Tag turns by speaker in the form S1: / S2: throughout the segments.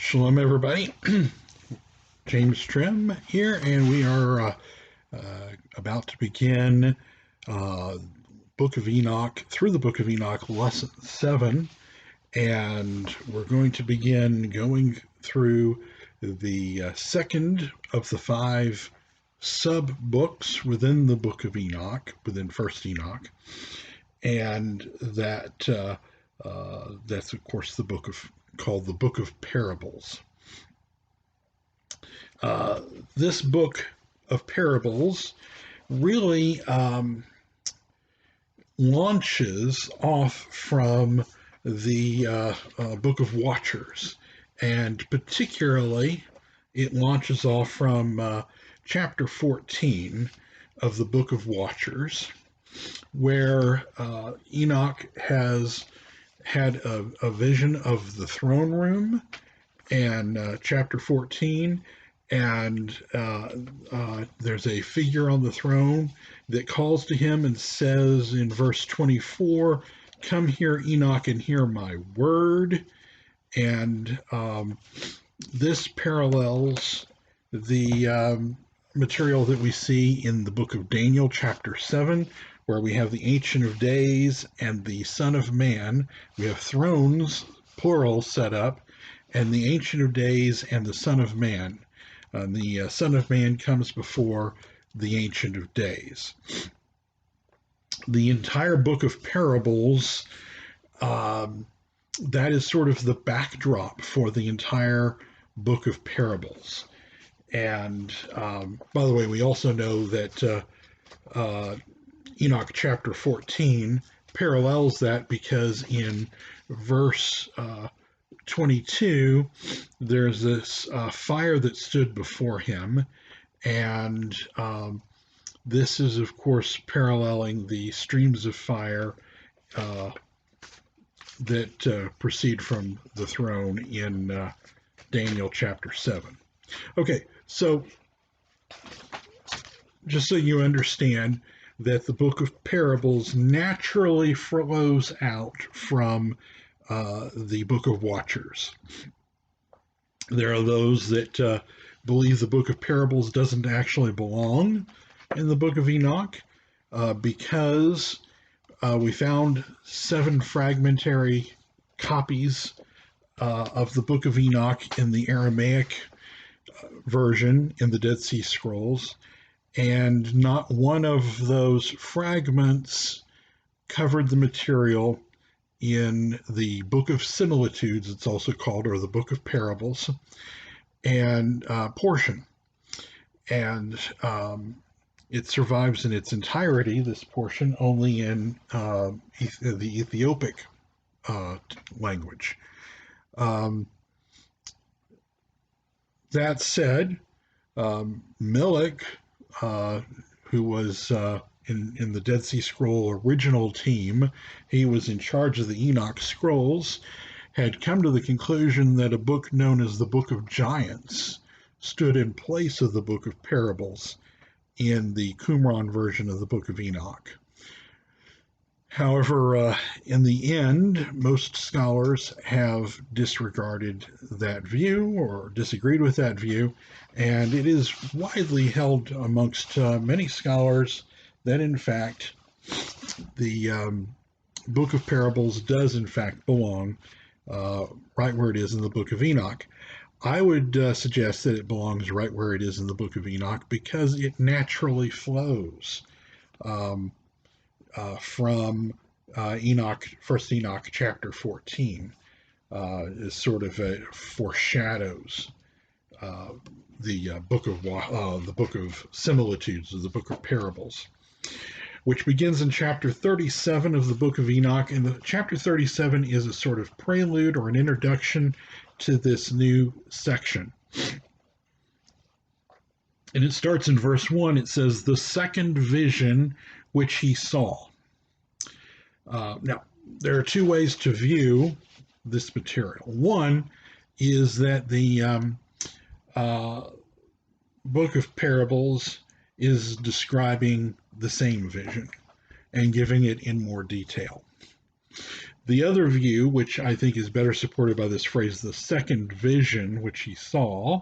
S1: Shalom, everybody. James Trim here, and we are about to begin Book of Enoch, through the Book of Enoch, Lesson 7, and we're going to begin going through the second of the 5 sub-books within the Book of Enoch, within First Enoch, and that's, of course, the book called the Book of Parables. This book of parables really launches off from the Book of Watchers, and particularly it launches off from chapter 14 of the Book of Watchers, where Enoch has had a vision of the throne room, and chapter 14, and there's a figure on the throne that calls to him and says in verse 24, "Come here, Enoch, and hear my word." And this parallels the material that we see in the book of Daniel, chapter 7, where we have the Ancient of Days and the Son of Man. We have thrones, plural, set up, and the Ancient of Days and the Son of Man. The Son of Man comes before the Ancient of Days. The entire book of parables, that is sort of the backdrop for the entire book of parables. And by the way, we also know that Enoch chapter 14 parallels that, because in verse 22, there's this fire that stood before him, and this is, of course, paralleling the streams of fire that proceed from the throne in Daniel chapter 7. Okay, so just so you understand that the book of parables naturally flows out from the book of Watchers. There are those that believe the book of parables doesn't actually belong in the book of Enoch because we found 7 fragmentary copies of the book of Enoch in the Aramaic version in the Dead Sea Scrolls, and not one of those fragments covered the material in the Book of Similitudes, it's also called, or the Book of Parables, and portion. And it survives in its entirety, this portion, only in the Ethiopic language. That said, Melech, who was in the Dead Sea Scroll original team, he was in charge of the Enoch Scrolls, had come to the conclusion that a book known as the Book of Giants stood in place of the Book of Parables in the Qumran version of the Book of Enoch. However, in the end, most scholars have disregarded that view or disagreed with that view, and it is widely held amongst many scholars that, in fact, the Book of Parables does, in fact, belong right where it is in the Book of Enoch. I would suggest that it belongs right where it is in the Book of Enoch because it naturally flows from Enoch, First Enoch chapter 14, is sort of foreshadows the book of Similitudes, or the Book of Parables, which begins in chapter 37 of the Book of Enoch. And chapter 37 is a sort of prelude or an introduction to this new section. And it starts in verse 1. It says, "The second vision which he saw." Now, there are 2 ways to view this material. One is that the Book of Parables is describing the same vision and giving it in more detail. The other view, which I think is better supported by this phrase, the second vision which he saw,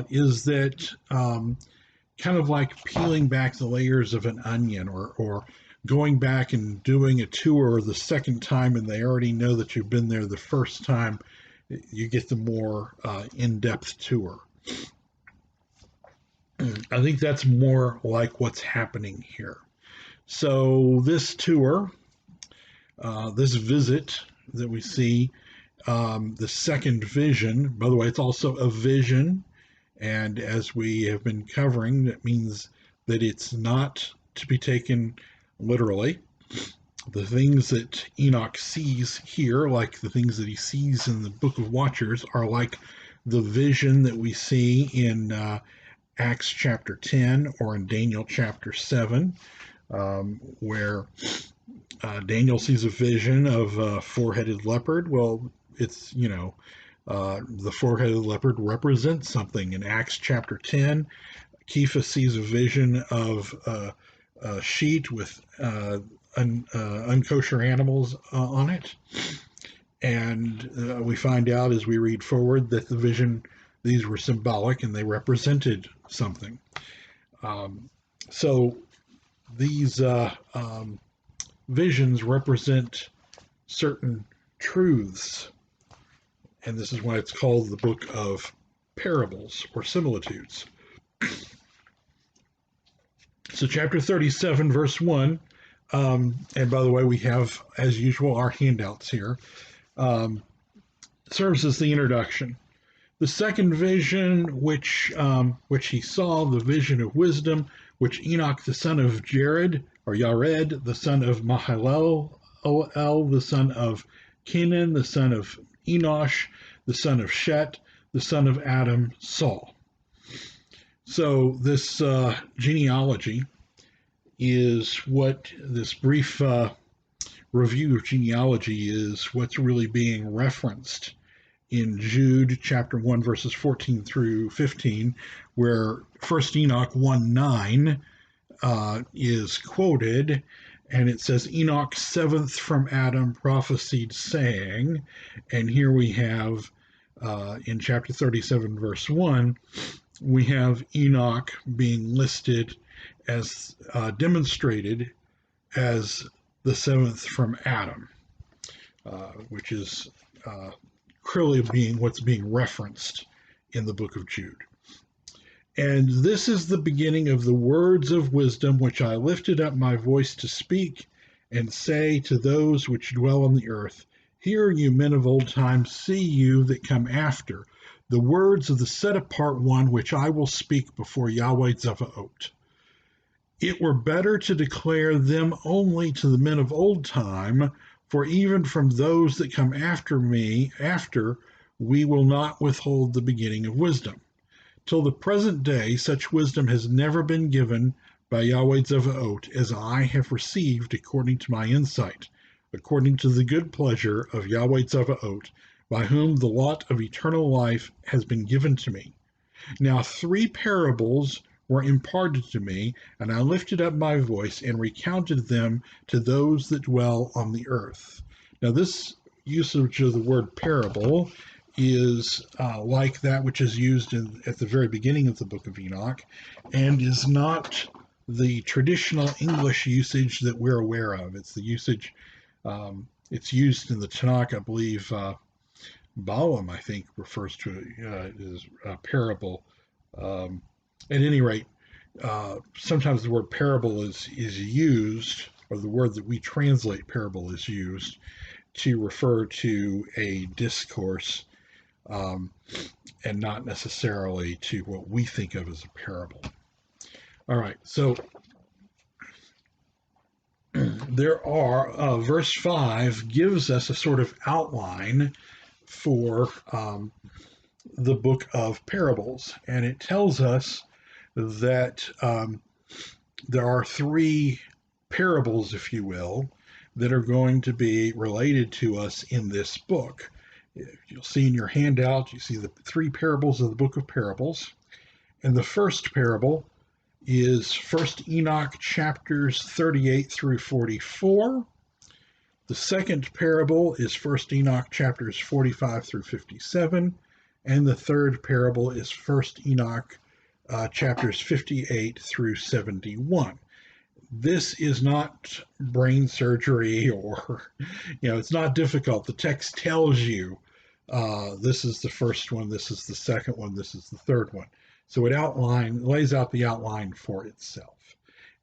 S1: is that kind of like peeling back the layers of an onion, or going back and doing a tour the second time and they already know that you've been there the first time. You get the more in-depth tour. I think that's more like what's happening here. So this tour, this visit that we see, the second vision, by the way, it's also a vision. And as we have been covering, that means that it's not to be taken literally. The things that Enoch sees here, like the things that he sees in the Book of Watchers, are like the vision that we see in Acts chapter 10 or in Daniel chapter 7, where Daniel sees a vision of a four-headed leopard. Well, it's, the four-headed leopard represents something. In Acts chapter 10, Kepha sees a vision of a sheet with unkosher animals on it. And we find out as we read forward that the vision, these were symbolic and they represented something. So these visions represent certain truths. And this is why it's called the book of parables or similitudes. So chapter 37, verse 1, and by the way, we have, as usual, our handouts here, serves as the introduction. The second vision, which he saw, the vision of wisdom, which Enoch, the son of Jared, or Yared, the son of Mahalalel, the son of Kenan, the son of Enosh, the son of Shet, the son of Adam, saw. So this genealogy is what this brief review of genealogy is what's really being referenced in Jude chapter 1 verses 14 through 15, where 1 Enoch 1:9 is quoted, and it says, Enoch, seventh from Adam, prophesied, saying, and here we have in chapter 37 verse 1, we have Enoch being listed as demonstrated as the seventh from Adam, which is clearly what's being referenced in the book of Jude. And this is the beginning of the words of wisdom which I lifted up my voice to speak and say to those which dwell on the earth, hear you men of old time, see you that come after, the words of the set apart one which I will speak before Yahweh Zevaot. It were better to declare them only to the men of old time, for even from those that come after me, we will not withhold the beginning of wisdom. Till the present day, such wisdom has never been given by Yahweh Zevaot as I have received according to my insight, according to the good pleasure of Yahweh Zevaot, by whom the lot of eternal life has been given to me. Now 3 parables were imparted to me, and I lifted up my voice and recounted them to those that dwell on the earth. Now this usage of the word parable is like that which is used at the very beginning of the book of Enoch, and is not the traditional English usage that we're aware of. It's the usage, it's used in the Tanakh, I believe. Balaam, I think, refers to it as a parable. At any rate, sometimes the word parable is used, or the word that we translate parable is used to refer to a discourse, and not necessarily to what we think of as a parable. All right, so there are, verse 5 gives us a sort of outline for the book of parables, and it tells us that there are 3 parables, if you will, that are going to be related to us in this book. You'll see in your handout, you see the 3 parables of the book of parables. And the first parable is 1 Enoch chapters 38 through 44. The second parable is 1st Enoch chapters 45 through 57, and the third parable is 1st Enoch chapters 58 through 71. This is not brain surgery, or, it's not difficult. The text tells you this is the first one, this is the second one, this is the third one. So it lays out the outline for itself.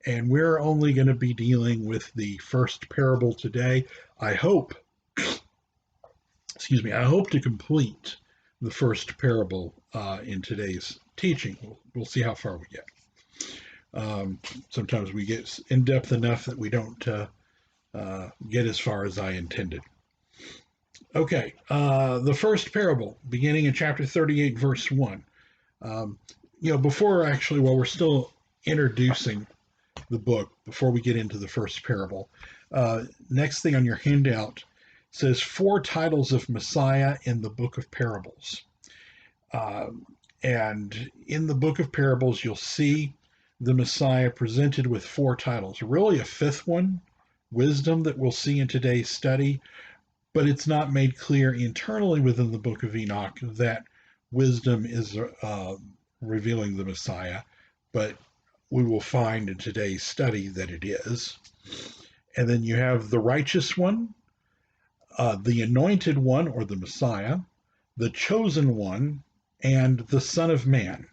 S1: And we're only going to be dealing with the first parable today. I hope to complete the first parable in today's teaching. We'll see how far we get. Sometimes we get in depth enough that we don't get as far as I intended. Okay, the first parable, beginning in chapter 38, verse 1. While we're still introducing the book, before we get into the first parable, next thing on your handout says 4 titles of Messiah in the book of parables. And in the book of parables, you'll see the Messiah presented with 4 titles, really a 5th one, wisdom, that we'll see in today's study, but it's not made clear internally within the book of Enoch that wisdom is revealing the Messiah, but we will find in today's study that it is. And then you have the righteous one, the anointed one, or the Messiah, the chosen one, and the Son of Man.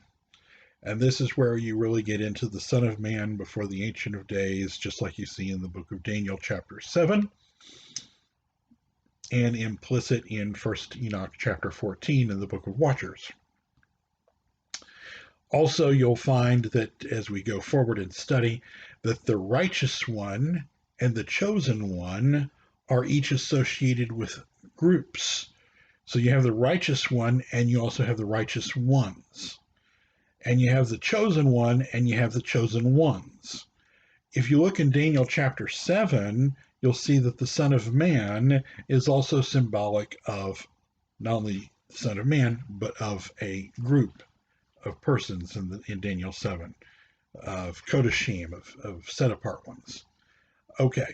S1: And this is where you really get into the Son of Man before the Ancient of Days, just like you see in the book of Daniel chapter 7, and implicit in 1st Enoch chapter 14 in the book of Watchers. Also, you'll find that as we go forward and study, that the righteous one and the chosen one are each associated with groups. So you have the righteous one, and you also have the righteous ones. And you have the chosen one, and you have the chosen ones. If you look in Daniel chapter 7, you'll see that the Son of Man is also symbolic of not only the Son of Man, but of a group of persons in Daniel 7, of Kodashim, of set-apart ones. Okay.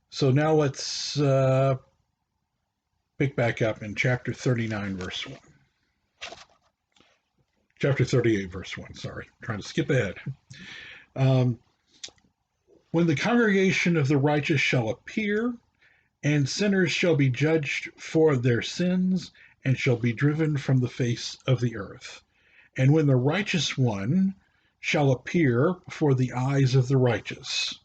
S1: So now let's pick back up in chapter 39, verse 1. Chapter 38, verse 1, sorry. I'm trying to skip ahead. When the congregation of the righteous shall appear, and sinners shall be judged for their sins, and shall be driven from the face of the earth. And when the righteous one shall appear before the eyes of the righteous,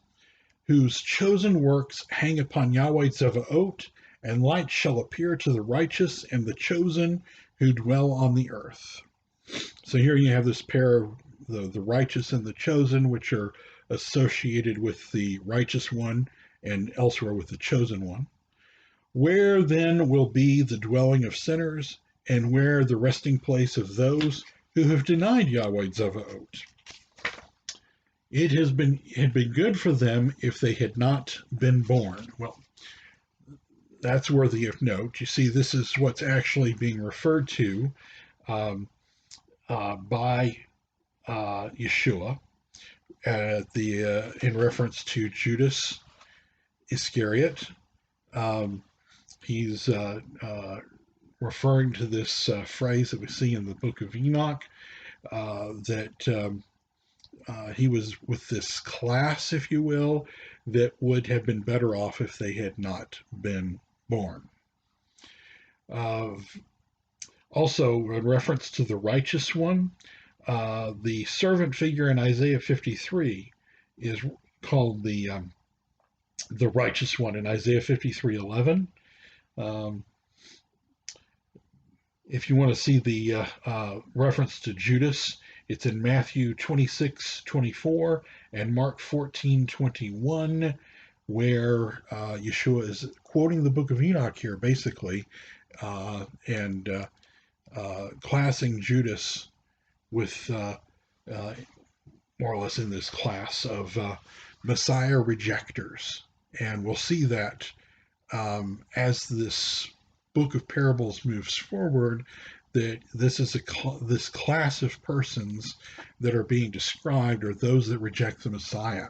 S1: whose chosen works hang upon Yahweh Zevaot, and light shall appear to the righteous and the chosen who dwell on the earth. So here you have this pair of the righteous and the chosen, which are associated with the righteous one and elsewhere with the chosen one. Where then will be the dwelling of sinners, and where the resting place of those who have denied Yahweh Zevaot? It had been good for them if they had not been born. Well, that's worthy of note. You see, this is what's actually being referred to by Yeshua in reference to Judas Iscariot. He's referring to this phrase that we see in the book of Enoch, that he was with this class, if you will, that would have been better off if they had not been born. Also, in reference to the righteous one, the servant figure in Isaiah 53 is called the righteous one in Isaiah 53:11. If you want to see the reference to Judas, it's in Matthew 26:24 and Mark 14:21, where Yeshua is quoting the book of Enoch here, basically, and classing Judas with more or less in this class of Messiah rejectors. And we'll see that as this book of parables moves forward, that this is this class of persons that are being described are those that reject the Messiah.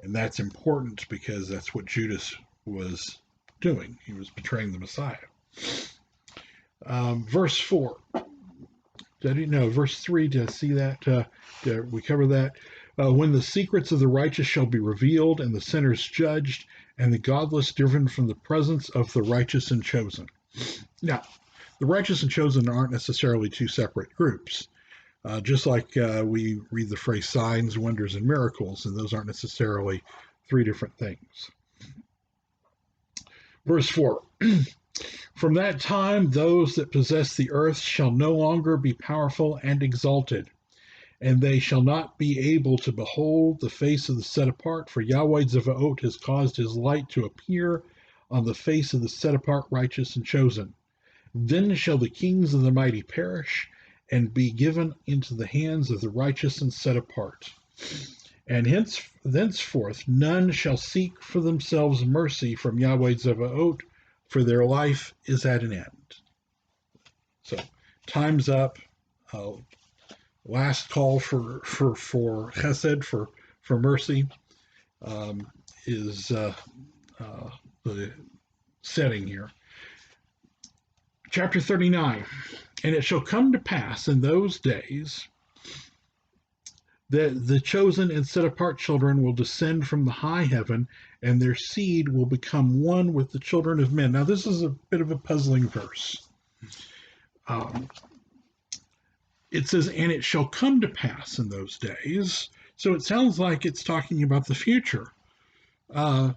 S1: And that's important because that's what Judas was doing. He was betraying the Messiah. Verse 4. Verse 3, did I see that? Did we cover that? When the secrets of the righteous shall be revealed, and the sinners judged, and the godless driven from the presence of the righteous and chosen. Now, the righteous and chosen aren't necessarily two separate groups. Just like we read the phrase signs, wonders, and miracles, and those aren't necessarily three different things. Verse 4. From that time, those that possess the earth shall no longer be powerful and exalted, and they shall not be able to behold the face of the set apart, for Yahweh Zevaot has caused his light to appear on the face of the set apart, righteous, and chosen. Then shall the kings of the mighty perish, and be given into the hands of the righteous and set apart. And thenceforth none shall seek for themselves mercy from Yahweh Zevaot, for their life is at an end. So, time's up. Last call for chesed, for mercy, is the setting here. Chapter 39. And it shall come to pass in those days that the chosen and set apart children will descend from the high heaven, and their seed will become one with the children of men. Now, this is a bit of a puzzling verse. It says, and it shall come to pass in those days. So it sounds like it's talking about the future. And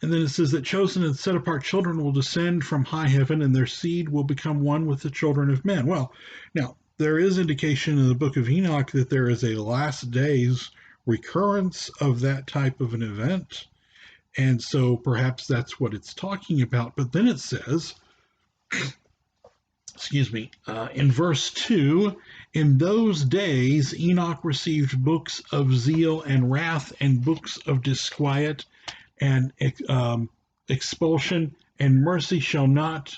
S1: then it says that chosen and set apart children will descend from high heaven, and their seed will become one with the children of men. Well, now, there is indication in the book of Enoch that there is a last days recurrence of that type of an event. And so perhaps that's what it's talking about. But then it says, in verse 2, in those days Enoch received books of zeal and wrath, and books of disquiet and expulsion, and mercy shall not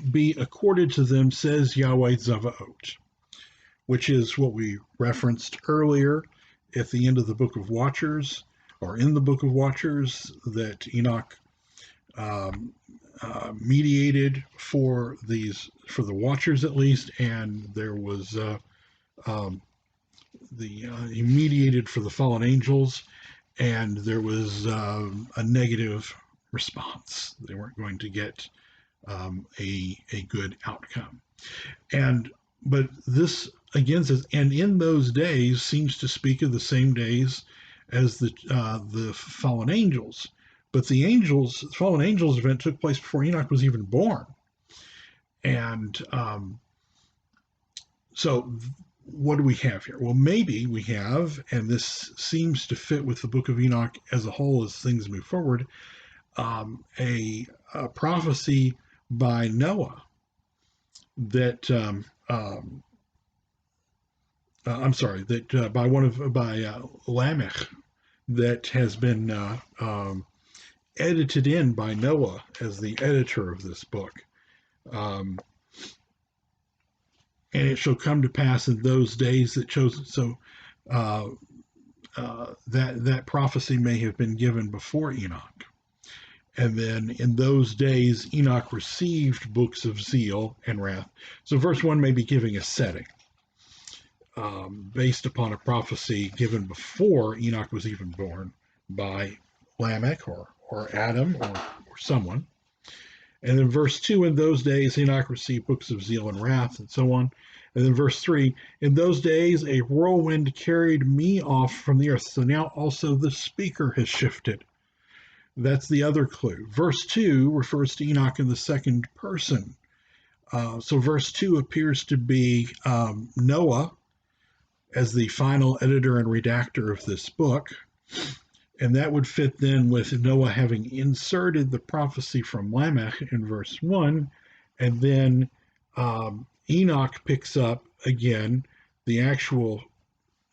S1: be accorded to them, says Yahweh Zevaot. Which is what we referenced earlier at the end of the Book of Watchers, or in the Book of Watchers, that Enoch mediated for the Watchers at least, and there was he mediated for the fallen angels, and there was a negative response. They weren't going to get a good outcome, but this again says, and in those days seems to speak of the same days as the fallen angels. But the fallen angels event took place before Enoch was even born. And so what do we have here? Well, maybe we have, and this seems to fit with the book of Enoch as a whole as things move forward, a prophecy by Noah that by Lamech, that has been edited in by Noah as the editor of this book. And it shall come to pass in those days that chosen. So that prophecy may have been given before Enoch. And then in those days Enoch received books of zeal and wrath. So verse 1 may be giving a setting. Based upon a prophecy given before Enoch was even born by Lamech or Adam or someone. And then verse 2, in those days Enoch received books of zeal and wrath, and so on. And then verse 3, in those days a whirlwind carried me off from the earth. So now also the speaker has shifted. That's the other clue. Verse 2 refers to Enoch in the second person. So verse 2 appears to be Noah as the final editor and redactor of this book. And that would fit then with Noah having inserted the prophecy from Lamech in verse 1. And then Enoch picks up again the actual,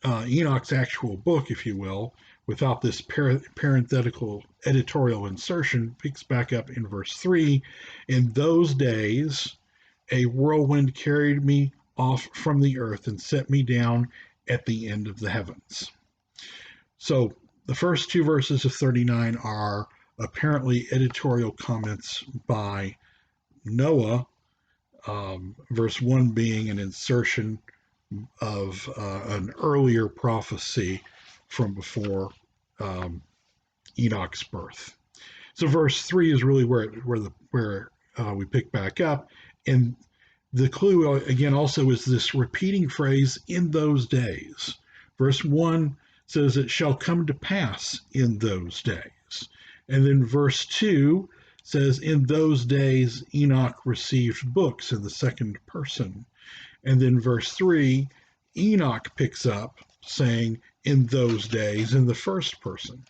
S1: Enoch's actual book, if you will, without this parenthetical editorial insertion, picks back up in verse 3. In those days, a whirlwind carried me off from the earth and set me down at the end of the heavens. So The first two verses of 39 are apparently editorial comments by Noah, verse 1 being an insertion of an earlier prophecy from before Enoch's birth. So verse 3 is really where we pick back up, and the clue again also is this repeating phrase, in those days. Verse 1 says it shall come to pass in those days, and then verse 2 says in those days Enoch received books in the second person, and then verse 3 Enoch picks up saying in those days in the first person.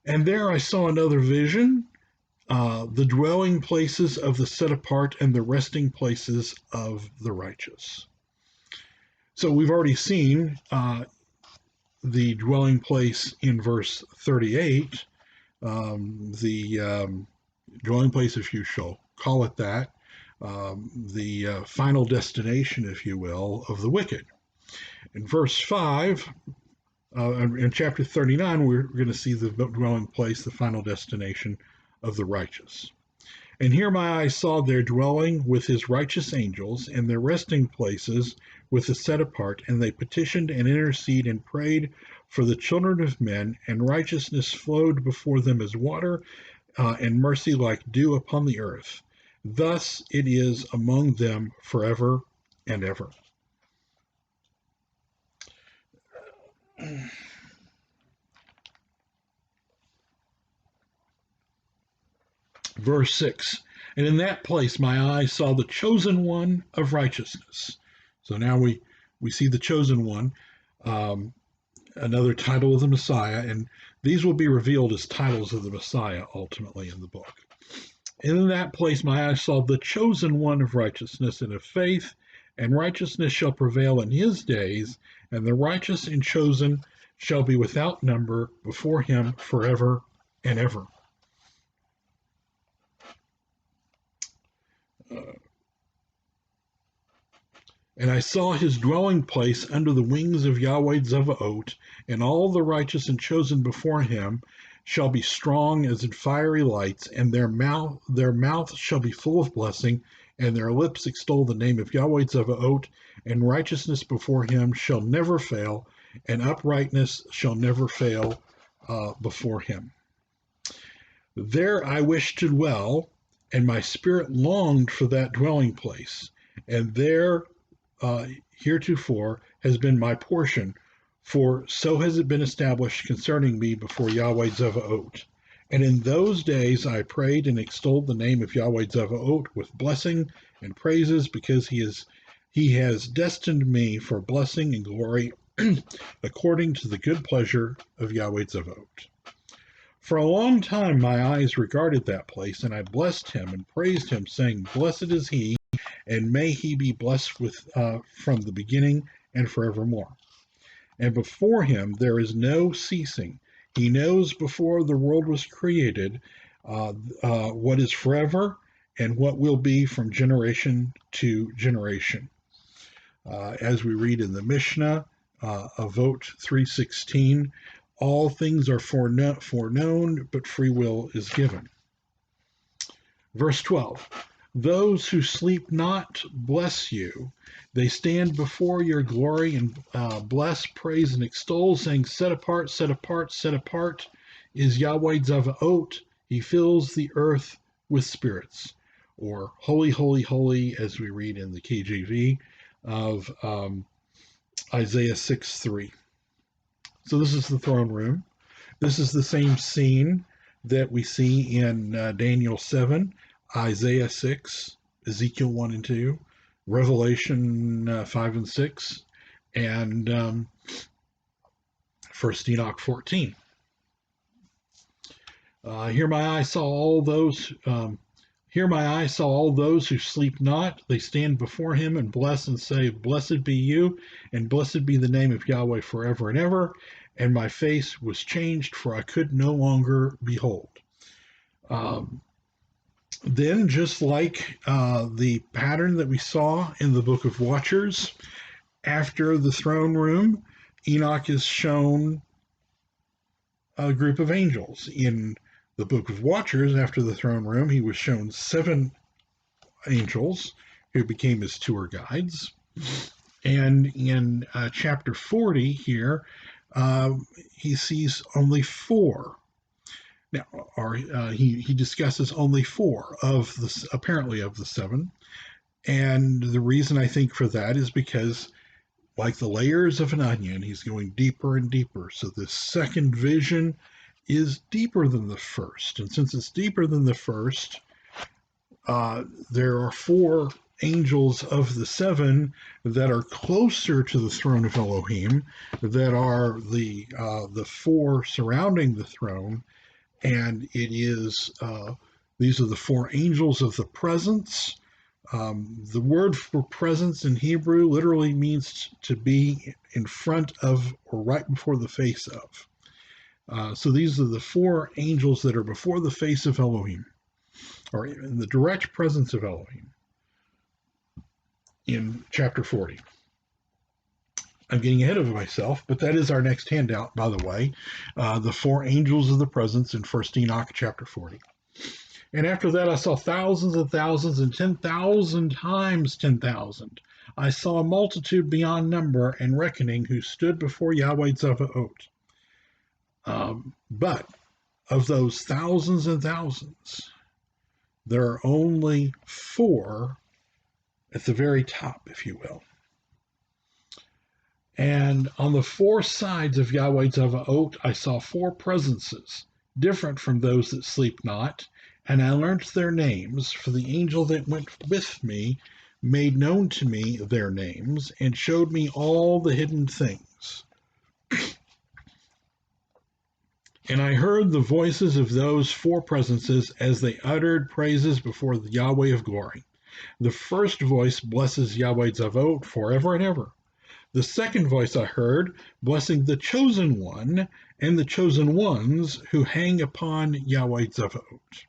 S1: And there I saw another vision, the dwelling places of the set apart and the resting places of the righteous. So we've already seen the dwelling place in verse 38, the dwelling place, if you shall call it that, the final destination, if you will, of the wicked. In verse 5, in chapter 39, we're going to see the dwelling place, the final destination of the righteous. And here my eyes saw their dwelling with his righteous angels, and their resting places with the set apart, and they petitioned and interceded and prayed for the children of men, and righteousness flowed before them as water, and mercy like dew upon the earth. Thus it is among them forever and ever. Verse 6, and in that place my eyes saw the chosen one of righteousness. So now we see the chosen one, another title of the Messiah, and these will be revealed as titles of the Messiah ultimately in the book. And in that place my eyes saw the chosen one of righteousness and of faith, and righteousness shall prevail in his days, and the righteous and chosen shall be without number before him forever and ever. And I saw his dwelling place under the wings of Yahweh Zevaot, and all the righteous and chosen before him shall be strong as in fiery lights, and their mouth shall be full of blessing, and their lips extol the name of Yahweh Zevaot, and righteousness before him shall never fail, and uprightness shall never fail before him. There I wished to dwell, and my spirit longed for that dwelling place, and there heretofore has been my portion, for so has it been established concerning me before Yahweh Zevaot. And in those days I prayed and extolled the name of Yahweh Zevaot with blessing and praises, because he has destined me for blessing and glory according to the good pleasure of Yahweh Zevaot. For a long time my eyes regarded that place, and I blessed him and praised him, saying, Blessed is he, and may he be blessed with from the beginning and forevermore. And before him there is no ceasing. He knows before the world was created what is forever and what will be from generation to generation. As we read in the Mishnah, Avot 3:16, all things are foreknown, but free will is given. Verse 12, those who sleep not bless you. They stand before your glory and bless, praise, and extol, saying, Set apart, set apart, set apart is Yahweh Zevaot. He fills the earth with spirits. Or holy, holy, holy, as we read in the KJV of Isaiah 6:3. So this is the throne room. This is the same scene that we see in Daniel 7, Isaiah 6, Ezekiel 1 and 2, Revelation 5 and 6, and 1 Enoch 14. Here my eye saw all those who sleep not. They stand before him and bless and say, Blessed be you, and blessed be the name of Yahweh forever and ever. And my face was changed, for I could no longer behold. Then, just like the pattern that we saw in the book of Watchers, after the throne room, Enoch is shown group of angels. In the Book of Watchers, after the throne room, he was shown 7 angels who became his tour guides. And in chapter 40 here, he sees only 4. Now, or he discusses only 4 of the apparently of the 7, and the reason I think for that is because, like the layers of an onion, he's going deeper and deeper. So the second vision is deeper than the first, and since it's deeper than the first, there are 4 angels of the 7 that are closer to the throne of Elohim, that are the 4 surrounding the throne, and it is these are the 4 angels of the presence. The word for presence in Hebrew literally means to be in front of or right before the face of. So these are the 4 angels that are before the face of Elohim, or in the direct presence of Elohim in chapter 40. I'm getting ahead of myself, but that is our next handout, by the way. The 4 angels of the presence in 1 Enoch chapter 40. And after that, I saw thousands and thousands and 10,000 times 10,000. I saw a multitude beyond number and reckoning who stood before Yahweh Zevaot. But of those thousands and thousands, there are only 4 at the very top, if you will. And on the 4 sides of Yahweh Zevaot, I saw 4 presences, different from those that sleep not, and I learnt their names, for the angel that went with me made known to me their names, and showed me all the hidden things. And I heard the voices of those 4 presences as they uttered praises before the Yahweh of glory. The first voice blesses Yahweh Zevaot forever and ever. The second voice I heard, blessing the chosen one and the chosen ones who hang upon Yahweh Zevaot.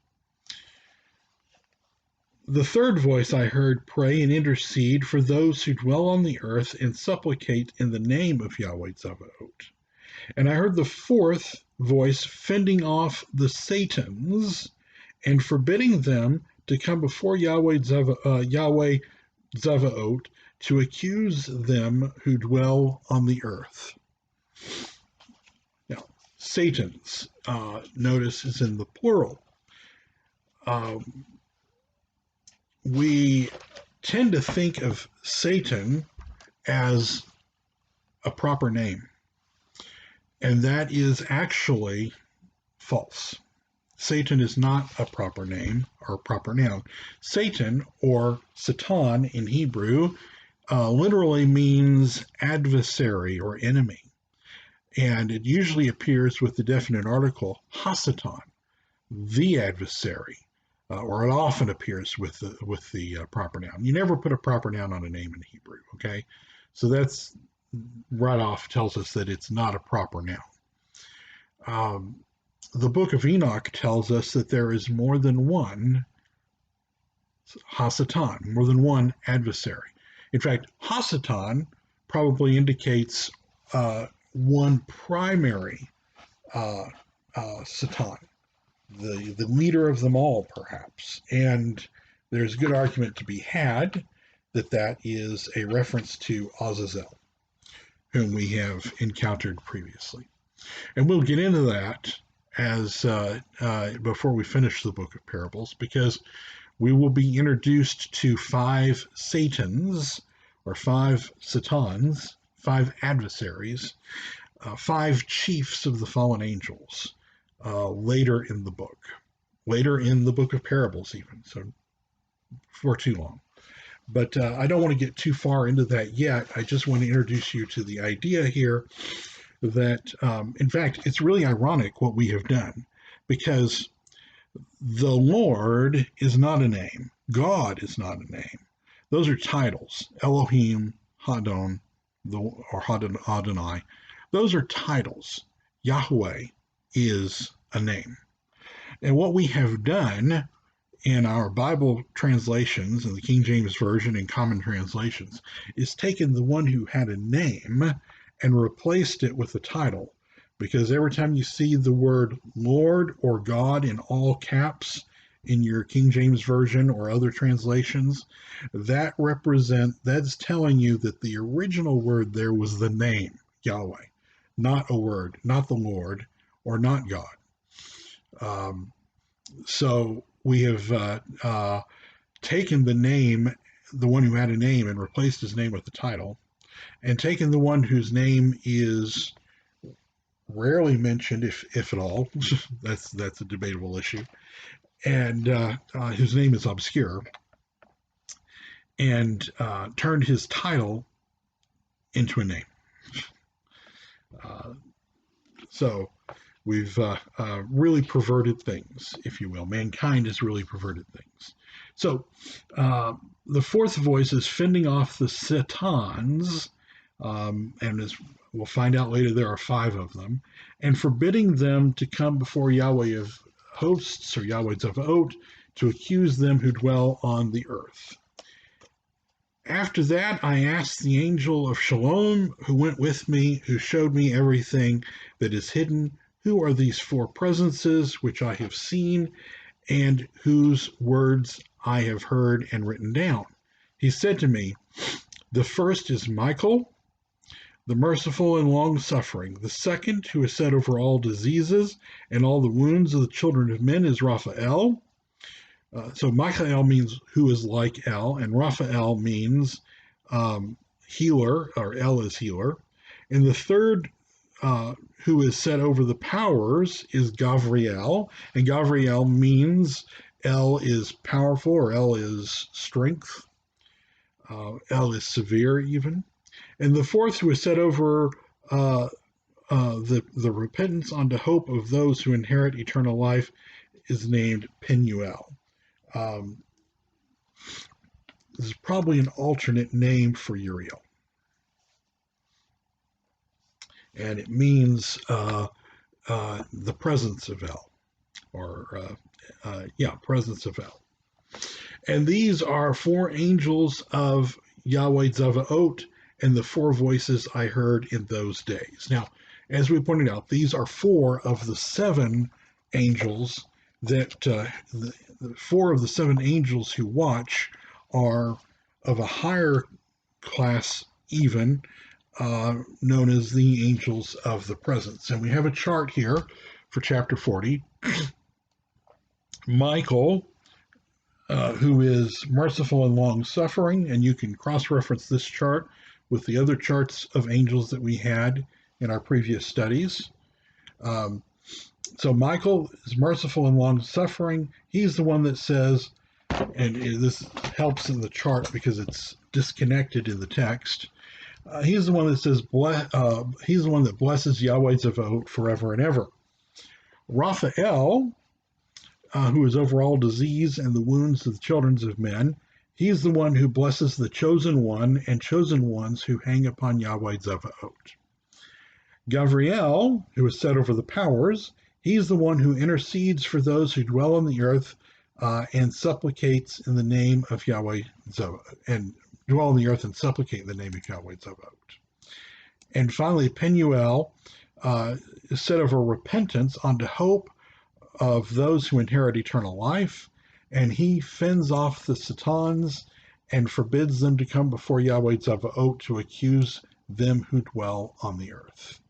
S1: The third voice I heard pray and intercede for those who dwell on the earth and supplicate in the name of Yahweh Zevaot. And I heard the fourth voice fending off the Satans and forbidding them to come before Yahweh Zevaot to accuse them who dwell on the earth. Now, Satans, notice, is in the plural. We tend to think of Satan as a proper name, and that is actually false. Satan is not a proper name or a proper noun. Satan, or Satan in Hebrew, literally means adversary or enemy, and it usually appears with the definite article Hasatan, the adversary, or it often appears with the proper noun. You never put a proper noun on a name in Hebrew, okay? So that's right off tells us that it's not a proper noun. The book of Enoch tells us that there is more than one Hasatan, more than one adversary. In fact, Hasatan probably indicates one primary Satan, the leader of them all, perhaps. And there's good argument to be had that that is a reference to Azazel, whom we have encountered previously. And we'll get into that as before we finish the book of parables, because we will be introduced to 5 Satans, or 5 Satans, 5 adversaries, 5 chiefs of the fallen angels, later in the book of parables even, so for too long. But I don't want to get too far into that yet. I just want to introduce you to the idea here that, in fact, it's really ironic what we have done, because the Lord is not a name. God is not a name. Those are titles. Elohim, Hadon, or Adonai. Those are titles. Yahweh is a name. And what we have done in our Bible translations, in the King James Version and common translations, is taken the one who had a name and replaced it with a title. because every time you see the word Lord or God in all caps in your King James Version or other translations, that's telling you that the original word there was the name Yahweh, not a word, not the Lord, or not God. So we have taken the name, the one who had a name, and replaced his name with the title, and taken the one whose name is rarely mentioned, if at all. That's a debatable issue, and whose name is obscure, and turned his title into a name. So we've really perverted things, if you will. Mankind has really perverted things. So the fourth voice is fending off the Satans, and as we'll find out later, there are 5 of them, and forbidding them to come before Yahweh of hosts, or Yahweh Tzavaot, to accuse them who dwell on the earth. After that, I asked the angel of Shalom, who went with me, who showed me everything that is hidden, who are these 4 presences which I have seen, and whose words I have heard and written down. He said to me, the first is Michael, the merciful and long-suffering. The second, who is set over all diseases and all the wounds of the children of men, is Raphael. So Michael means who is like El, and Raphael means healer, or El is healer. And the third, who is set over the powers, is Gavriel, and Gavriel means El is powerful, or El is strength. El is severe, even. And the fourth, who is set over the repentance unto hope of those who inherit eternal life, is named Penuel. This is probably an alternate name for Uriel. And it means the presence of El, or presence of El. And these are 4 angels of Yahweh Tzavaot, and the 4 voices I heard in those days. Now, as we pointed out, these are 4 of the 7 angels that the 4 of the 7 angels who watch are of a higher class, even known as the angels of the presence. And we have a chart here for chapter 40. Michael, who is merciful and long-suffering, and you can cross-reference this chart with the other charts of angels that we had in our previous studies. So Michael is merciful and long-suffering. He's the one that says, and this helps in the chart because it's disconnected in the text, he's the one that says, he's the one that blesses Yahweh Tzavaot forever and ever. Raphael, who is over all disease and the wounds of the children of men, he's the one who blesses the chosen one and chosen ones who hang upon Yahweh Tzavaot. Gavriel, who is set over the powers, he's the one who intercedes for those who dwell on the earth and supplicates in the name of Yahweh Tzavaot, and dwell on the earth and supplicate in the name of Yahweh Tzavaot. And finally, Penuel is set over repentance unto hope of those who inherit eternal life, and he fends off the Satans and forbids them to come before Yahweh Tzavaot to accuse them who dwell on the earth.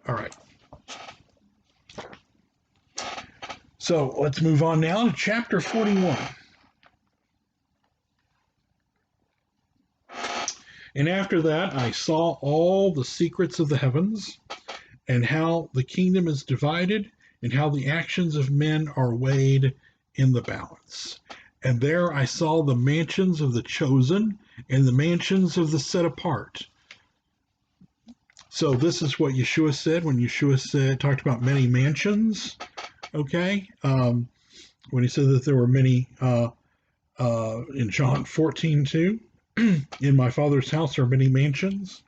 S1: All right. So let's move on now to chapter 41. And after that, I saw all the secrets of the heavens, and how the kingdom is divided, and how the actions of men are weighed in the balance. And there I saw the mansions of the chosen, and the mansions of the set apart. So this is what Yeshua said when Yeshua talked about many mansions. Okay, when he said that there were many in John 14:2, in my Father's house are many mansions.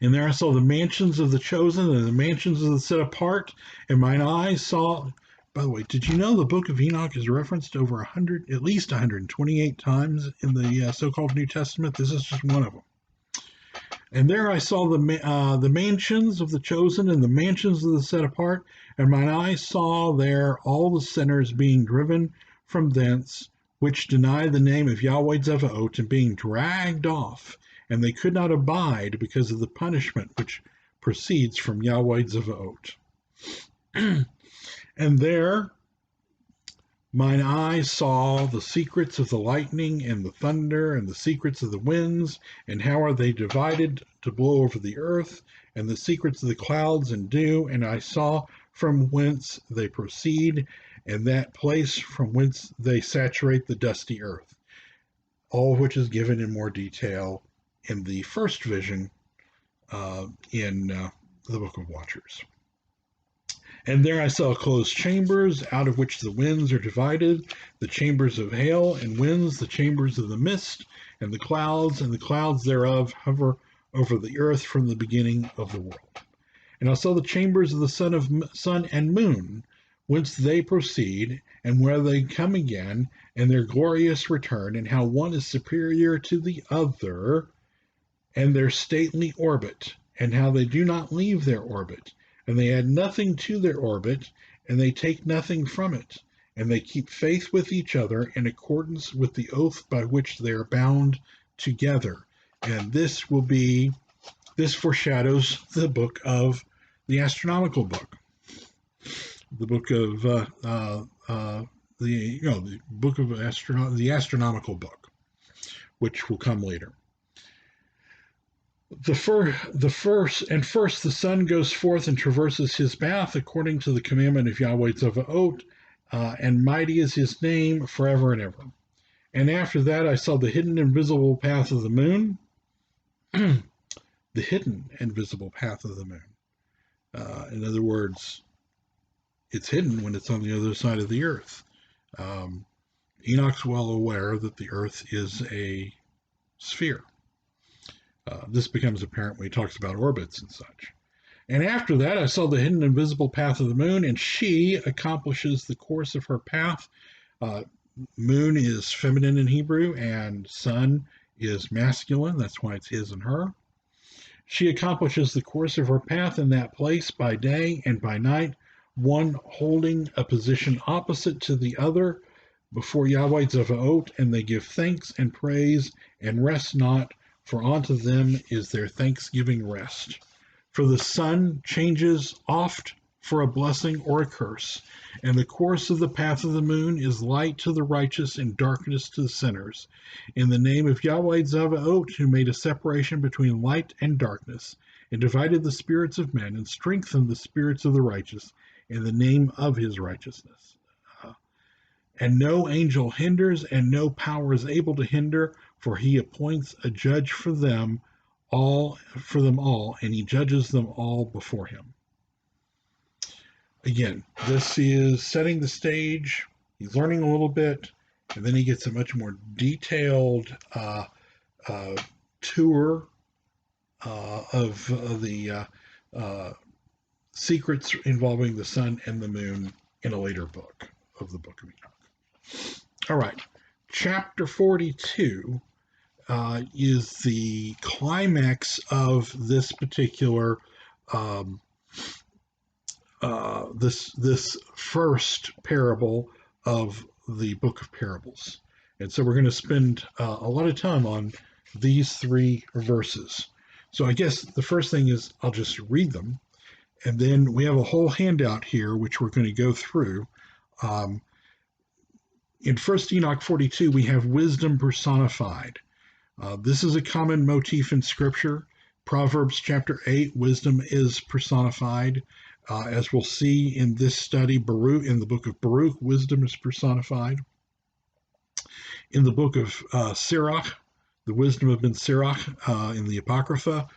S1: And there I saw the mansions of the chosen and the mansions of the set apart, and mine eyes saw. By the way, did you know the book of Enoch is referenced over at least 128 times in the so-called New Testament? This is just one of them. And there I saw the mansions of the chosen and the mansions of the set apart, and mine eyes saw there all the sinners being driven from thence, which deny the name of Yahweh Zevaot, and being dragged off, and they could not abide because of the punishment which proceeds from Yahweh Zevaot. And there mine eyes saw the secrets of the lightning and the thunder and the secrets of the winds, and how are they divided to blow over the earth, and the secrets of the clouds and dew, and I saw from whence they proceed, and that place from whence they saturate the dusty earth, all of which is given in more detail in the first vision in the Book of Watchers. And there I saw closed chambers, out of which the winds are divided, the chambers of hail and winds, the chambers of the mist, and the clouds thereof hover over the earth from the beginning of the world. And I saw the chambers of the sun and moon, whence they proceed, and where they come again, and their glorious return, and how one is superior to the other, and their stately orbit, and how they do not leave their orbit, and they add nothing to their orbit, and they take nothing from it, and they keep faith with each other in accordance with the oath by which they are bound together. And this foreshadows the book of the astronomical book, the book of the book of the astronomical book, which will come later. First the sun goes forth and traverses his path according to the commandment of Yahweh Tzavaot, and mighty is his name forever and ever. And after that I saw the hidden invisible path of the moon, the hidden invisible path of the moon. In other words, it's hidden when it's on the other side of the earth. Enoch's well aware that the earth is a sphere. This becomes apparent when he talks about orbits and such. And after that, I saw the hidden invisible path of the moon, and she accomplishes the course of her path. Moon is feminine in Hebrew, and sun is masculine. That's why it's his and her. She accomplishes the course of her path in that place by day and by night, one holding a position opposite to the other before Yahweh Zevaot, and they give thanks and praise and rest not, for unto them is their thanksgiving rest. For the sun changes oft for a blessing or a curse, and the course of the path of the moon is light to the righteous and darkness to the sinners. In the name of Yahweh Zevaot, who made a separation between light and darkness, and divided the spirits of men, and strengthened the spirits of the righteous, in the name of his righteousness. And no angel hinders, and no power is able to hinder, for he appoints a judge for them all, and he judges them all before him. Again, this is setting the stage. He's learning a little bit, and then he gets a much more detailed tour of the secrets involving the sun and the moon in a later book of the Book of Enoch. All right, chapter 42 is the climax of this particular this first parable of the Book of Parables. And so we're going to spend a lot of time on these three verses. So I guess the first thing is I'll just read them, and then we have a whole handout here which we're going to go through. In 1 Enoch 42, we have wisdom personified. This is a common motif in Scripture. Proverbs chapter 8, wisdom is personified. As we'll see in this study, in the book of Baruch, wisdom is personified. In the book of Sirach, the wisdom of Ben Sirach, in the Apocrypha,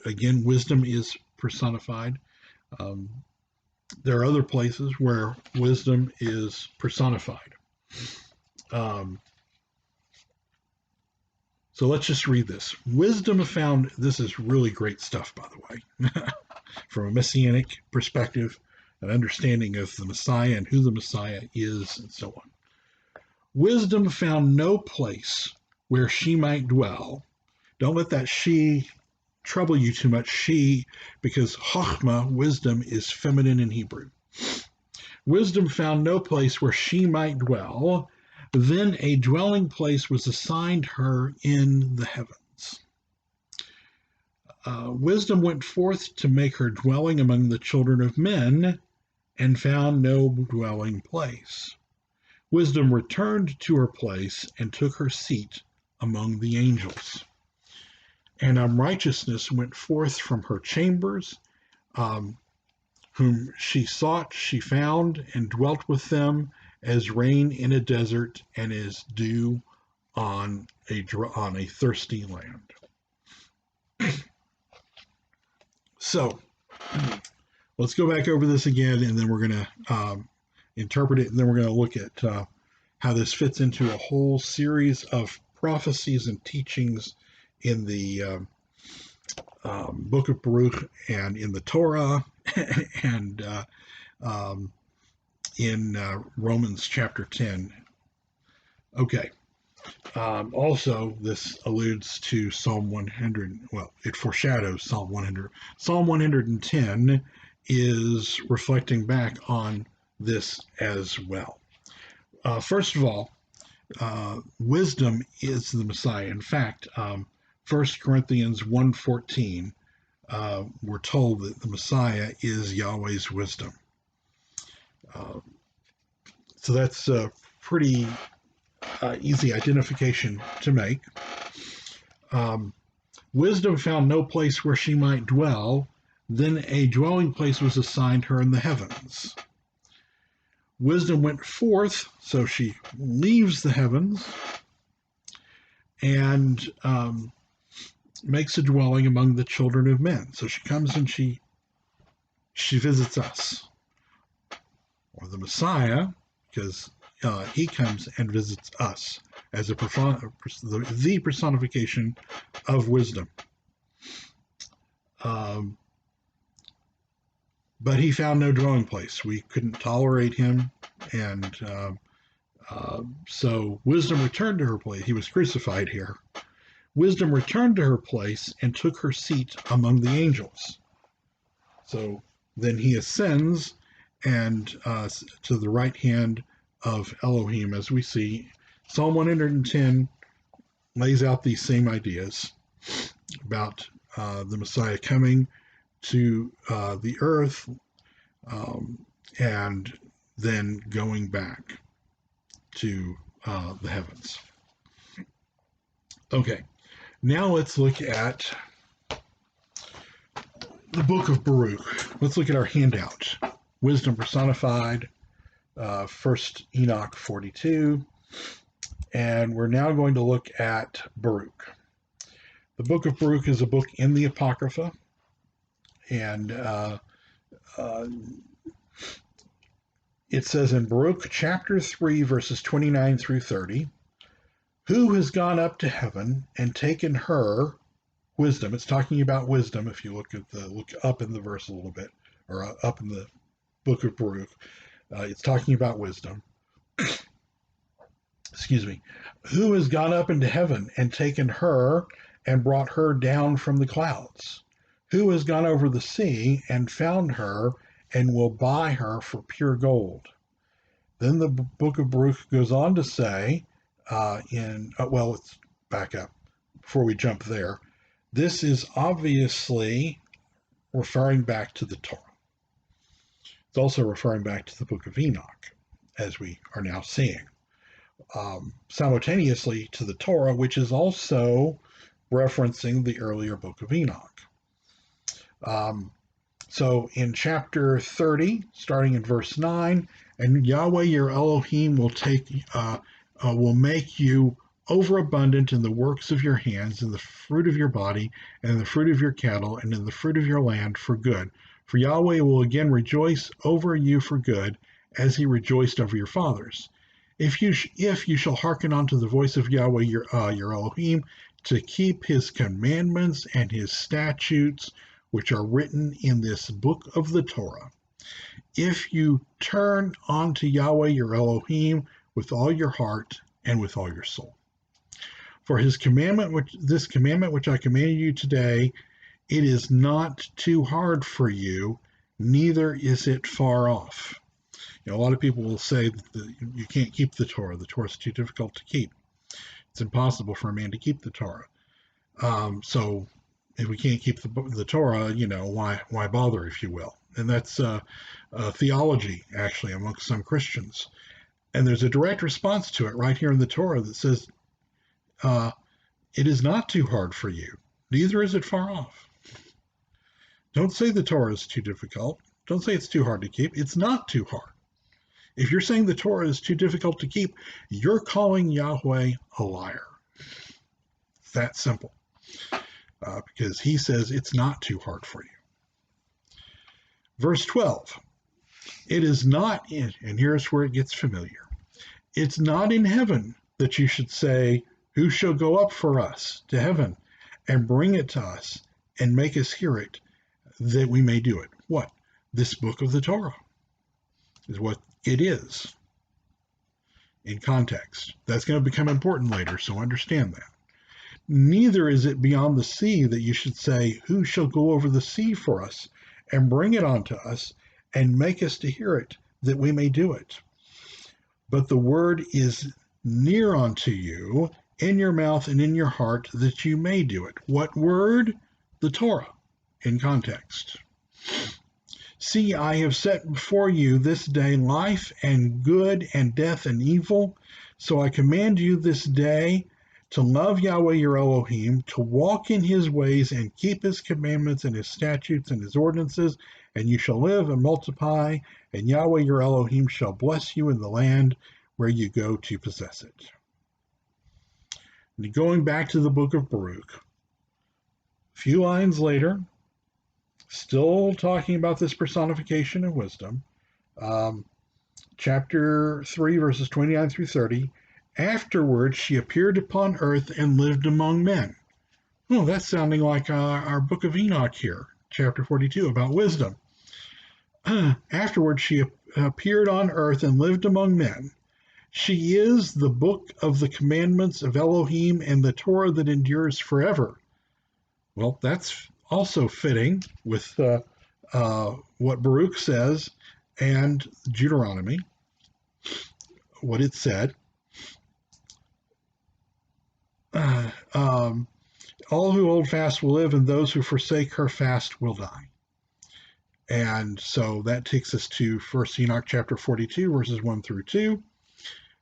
S1: again, wisdom is personified. There are other places where wisdom is personified. So let's just read this. Wisdom found, this is really great stuff, by the way, from a messianic perspective, an understanding of the Messiah and who the Messiah is, and so on. Wisdom found no place where she might dwell, Don't let that she trouble you too much. She, because Chochmah, wisdom, is feminine in Hebrew. Wisdom found no place where she might dwell. Then a dwelling place was assigned her in the heavens. Wisdom went forth to make her dwelling among the children of men, and found no dwelling place. Wisdom returned to her place and took her seat among the angels. And unrighteousness went forth from her chambers. Whom she sought, she found, and dwelt with them, as rain in a desert, and as dew on a thirsty land. So, let's go back over this again, and then we're going to interpret it, and then we're going to look at how this fits into a whole series of prophecies and teachings in the book of Baruch and in the Torah and in Romans chapter 10. Okay. Also, this alludes to Psalm 100. Well, it foreshadows Psalm 100. Psalm 110 is reflecting back on this as well. First of all, wisdom is the Messiah. In fact, 1 Corinthians 1:14, we're told that the Messiah is Yahweh's wisdom. So that's a pretty easy identification to make. Wisdom found no place where she might dwell. Then a dwelling place was assigned her in the heavens. Wisdom went forth, so she leaves the heavens and makes a dwelling among the children of men. So she comes and she visits us, or the Messiah, because he comes and visits us as the personification of wisdom. But he found no dwelling place. We couldn't tolerate him, and so wisdom returned to her place. He was crucified here. Wisdom returned to her place and took her seat among the angels. So then he ascends and to the right hand of Elohim, as we see. Psalm 110 lays out these same ideas about the Messiah coming to the earth and then going back to the heavens. Okay, now let's look at the book of Baruch. Let's look at our handout. Wisdom Personified, first Enoch 42, and we're now going to look at Baruch. The book of Baruch is a book in the Apocrypha, and it says in Baruch chapter 3, verses 29 through 30, who has gone up to heaven and taken her, wisdom. It's talking about wisdom. If you look up in the verse a little bit, or up in the book of Baruch, it's talking about wisdom. Excuse me. Who has gone up into heaven and taken her and brought her down from the clouds? Who has gone over the sea and found her and will buy her for pure gold? Then the book of Baruch goes on to say, let's back up before we jump there. This is obviously referring back to the Torah. It's also referring back to the book of Enoch, as we are now seeing. Simultaneously to the Torah, which is also referencing the earlier book of Enoch. So in chapter 30, starting in verse 9, and Yahweh your Elohim will make you overabundant in the works of your hands, in the fruit of your body, and in the fruit of your cattle, and in the fruit of your land for good. For Yahweh will again rejoice over you for good, as he rejoiced over your fathers. If you shall hearken unto the voice of Yahweh your Elohim, to keep his commandments and his statutes, which are written in this book of the Torah. If you turn unto Yahweh your Elohim with all your heart and with all your soul. For his commandment, this commandment which I command you today, it is not too hard for you, neither is it far off. A lot of people will say that you can't keep the Torah. The Torah is too difficult to keep. It's impossible for a man to keep the Torah. So if we can't keep the Torah, why bother, if you will? And that's theology, actually, amongst some Christians. And there's a direct response to it right here in the Torah that says, it is not too hard for you, neither is it far off. Don't say the Torah is too difficult. Don't say it's too hard to keep. It's not too hard. If you're saying the Torah is too difficult to keep, you're calling Yahweh a liar. It's that simple. Because he says it's not too hard for you. Verse 12, it is not in, and here's where it gets familiar. It's not in heaven that you should say, who shall go up for us to heaven and bring it to us and make us hear it, that we may do it. What? This book of the Torah is what it is in context. That's going to become important later, so understand that. Neither is it beyond the sea that you should say, who shall go over the sea for us and bring it unto us and make us to hear it, that we may do it. But the word is near unto you, in your mouth and in your heart, that you may do it. What word? The Torah, in context. See, I have set before you this day life and good and death and evil. So I command you this day to love Yahweh your Elohim, to walk in his ways and keep his commandments and his statutes and his ordinances, and you shall live and multiply, and Yahweh your Elohim shall bless you in the land where you go to possess it. And going back to the book of Baruch, a few lines later, still talking about this personification of wisdom, chapter 3, verses 29 through 30, afterwards she appeared upon earth and lived among men. Oh, that's sounding like our book of Enoch here, chapter 42, about wisdom. Afterwards she appeared on earth and lived among men. She is the book of the commandments of Elohim and the Torah that endures forever. Well, that's also fitting with what Baruch says and Deuteronomy, what it said. All who hold fast will live, and those who forsake her fast will die. And so that takes us to 1 Enoch chapter 42, verses 1 through 2.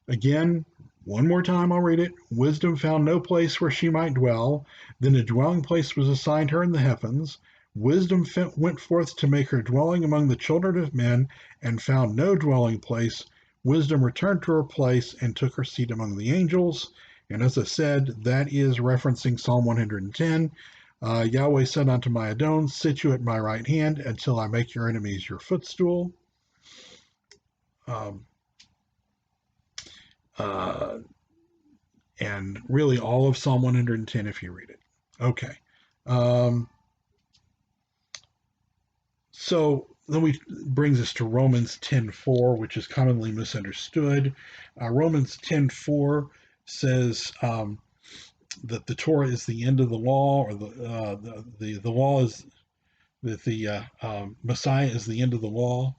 S1: Again, one more time I'll read it. Wisdom found no place where she might dwell. Then a dwelling place was assigned her in the heavens. Wisdom went forth to make her dwelling among the children of men, and found no dwelling place. Wisdom returned to her place and took her seat among the angels. And as I said, that is referencing Psalm 110. Yahweh said unto my Adon, sit you at my right hand until I make your enemies your footstool. And really all of Psalm 110 if you read it. Okay. So then brings us to Romans 10:4, which is commonly misunderstood. Romans 10:4 says that the Torah is the end of the law, or the law is that the Messiah is the end of the law.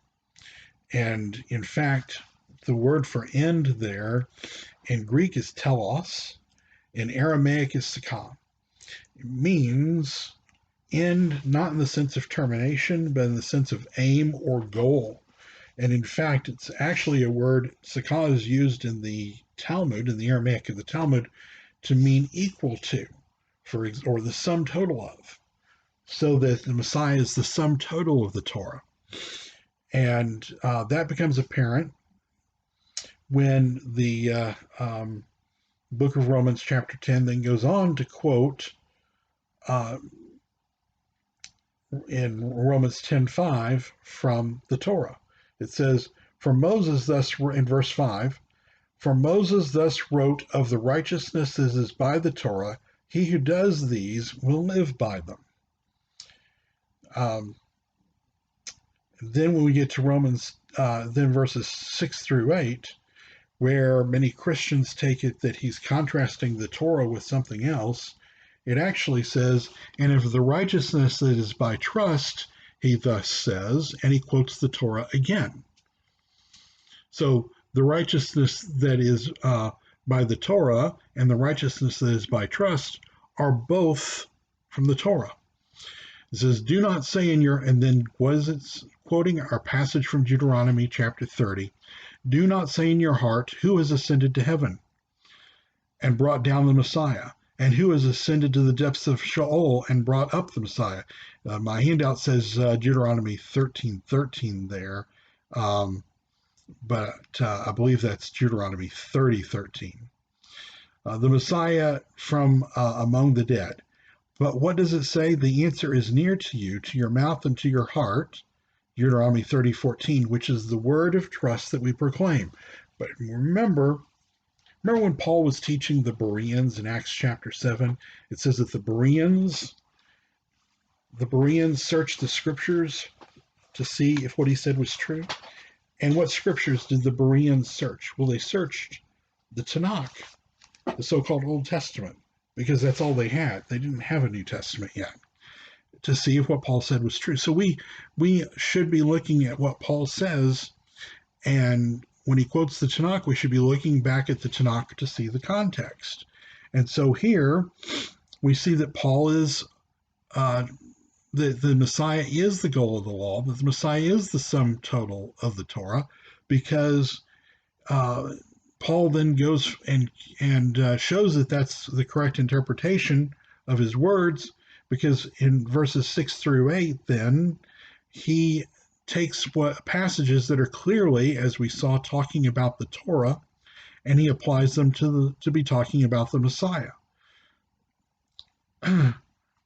S1: And in fact, the word for end there in Greek is telos, in Aramaic is sakah. It means end, not in the sense of termination, but in the sense of aim or goal. And in fact, it's actually a word, sakah is used in the Talmud, in the Aramaic of the Talmud, to mean equal to, or the sum total of. So that the Messiah is the sum total of the Torah. And that becomes apparent when the book of Romans chapter 10 then goes on to quote in Romans 10:5 from the Torah. It says, for Moses thus, in verse 5, for Moses thus wrote of the righteousness that is by the Torah, he who does these will live by them. Then when we get to Romans, then verses 6 through 8, where many Christians take it that he's contrasting the Torah with something else. It actually says, and if the righteousness that is by trust, he thus says, and he quotes the Torah again. So the righteousness that is by the Torah and the righteousness that is by trust are both from the Torah. It says, do not say in your, and then what is it quoting? Our passage from Deuteronomy chapter 30. Do not say in your heart, who has ascended to heaven and brought down the Messiah? And who has ascended to the depths of Sheol and brought up the Messiah? My handout says Deuteronomy 13:13 there, but I believe that's Deuteronomy 30:13. The Messiah from among the dead. But what does it say? The answer is near to you, to your mouth and to your heart, Deuteronomy 30:14, which is the word of trust that we proclaim. But remember when Paul was teaching the Bereans in Acts chapter 7, it says that the Bereans searched the scriptures to see if what he said was true. And what scriptures did the Bereans search? Well, they searched the Tanakh, the so-called Old Testament, because that's all they had. They didn't have a New Testament yet, to see if what Paul said was true. So we should be looking at what Paul says, and when he quotes the Tanakh, we should be looking back at the Tanakh to see the context. And so here we see that Paul is the Messiah is the goal of the law, that the Messiah is the sum total of the Torah, because Paul then goes and shows that that's the correct interpretation of his words, because in verses 6-8, then he takes what passages that are clearly, as we saw, talking about the Torah, and he applies them to be talking about the Messiah.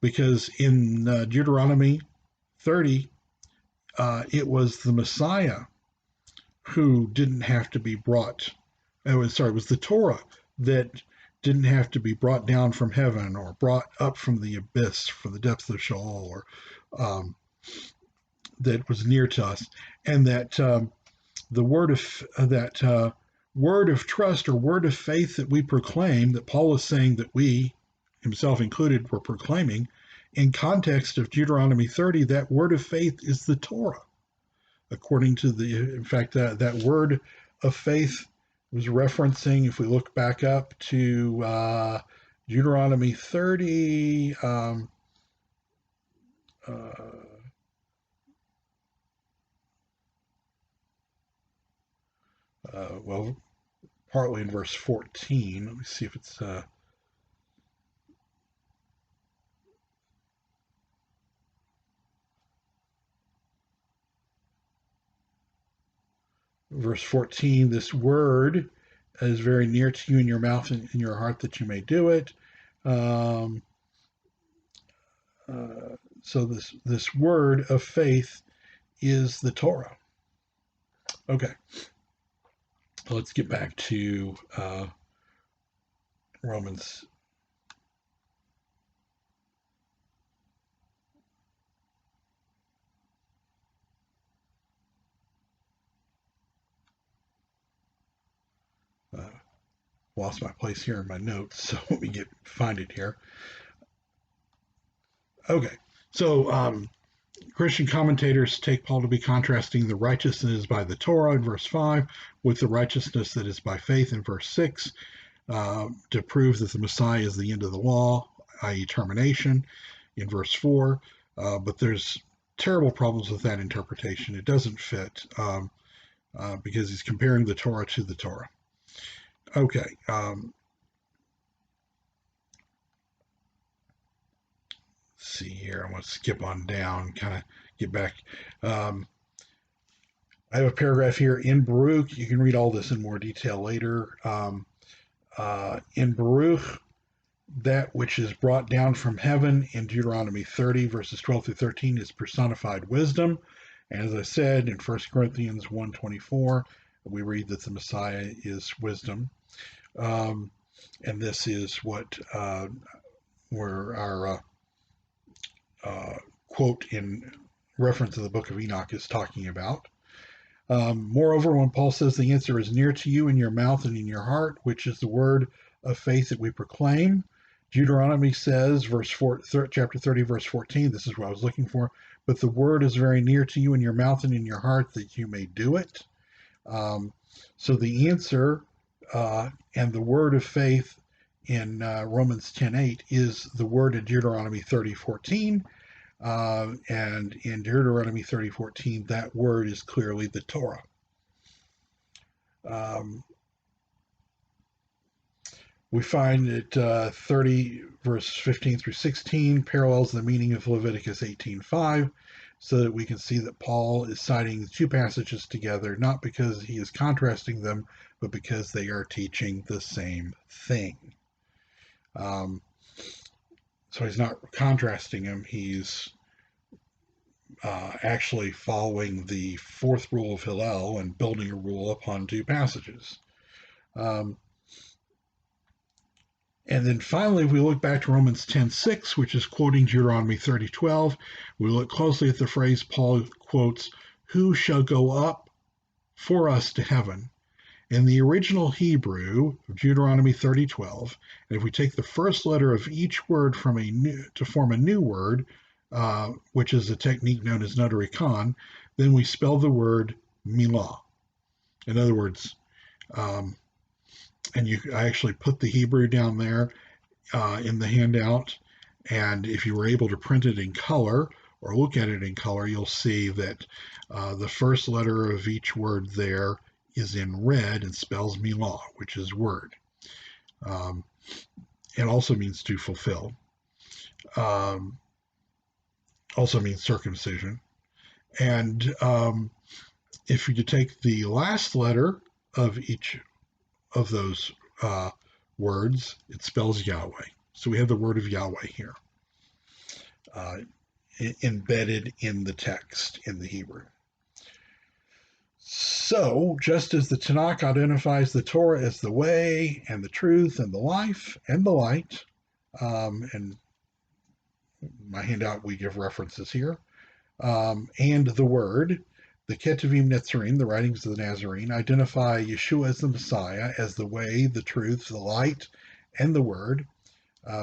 S1: Because in Deuteronomy 30, it was the Messiah who didn't have to be brought. It was the Torah that didn't have to be brought down from heaven or brought up from the abyss, from the depths of Sheol, or that was near to us, and that the word of trust or word of faith that we proclaim, that Paul is saying that we, himself included, were proclaiming, in context of Deuteronomy 30, that word of faith is the Torah. According to that word of faith was referencing, if we look back up to Deuteronomy 30, well, partly in verse 14. Let me see if it's verse 14. This word is very near to you in your mouth and in your heart, that you may do it. So this word of faith is the Torah. Okay, let's get back to Romans. Lost my place here in my notes, so let me find it here. Okay, so Christian commentators take Paul to be contrasting the righteousness by the Torah in verse 5 with the righteousness that is by faith in verse 6, to prove that the Messiah is the end of the law, i.e. termination, in verse 4. But there's terrible problems with that interpretation. It doesn't fit because he's comparing the Torah to the Torah. Okay. See here. I'm going to skip on down, kind of get back. I have a paragraph here in Baruch. You can read all this in more detail later. In Baruch, that which is brought down from heaven in Deuteronomy 30, verses 12-13, is personified wisdom. And as I said, in 1 Corinthians 1:24, we read that the Messiah is wisdom. And this is what where our quote in reference to the book of Enoch is talking about. Moreover, when Paul says the answer is near to you in your mouth and in your heart, which is the word of faith that we proclaim, Deuteronomy says, chapter 30, verse 14, this is what I was looking for, but the word is very near to you in your mouth and in your heart that you may do it. So the answer and the word of faith in Romans 10:8 is the word in Deuteronomy 30:14. And in Deuteronomy 30:14, that word is clearly the Torah. We find that 30 verse 15 through 16 parallels the meaning of Leviticus 18:5, so that we can see that Paul is citing the two passages together, not because he is contrasting them, but because they are teaching the same thing. So he's not contrasting them, he's actually following the fourth rule of Hillel and building a rule upon two passages. And then finally, if we look back to Romans 10:6, which is quoting Deuteronomy 30:12, we look closely at the phrase Paul quotes, "Who shall go up for us to heaven?" In the original Hebrew of Deuteronomy 30:12, and if we take the first letter of each word to form a new word, which is a technique known as notary con, then we spell the word milah. In other words, and I actually put the Hebrew down there in the handout, and if you were able to print it in color or look at it in color, you'll see that the first letter of each word there is in red and spells milah, which is word. It also means to fulfill. Also means circumcision. And if you take the last letter of each of those words, it spells Yahweh. So we have the word of Yahweh here embedded in the text in the Hebrew. So, just as the Tanakh identifies the Torah as the way and the truth and the life and the light, and my handout we give references here, and the Word, the Ketuvim Netzarim, the writings of the Nazarene, identify Yeshua as the Messiah, as the way, the truth, the light, and the Word,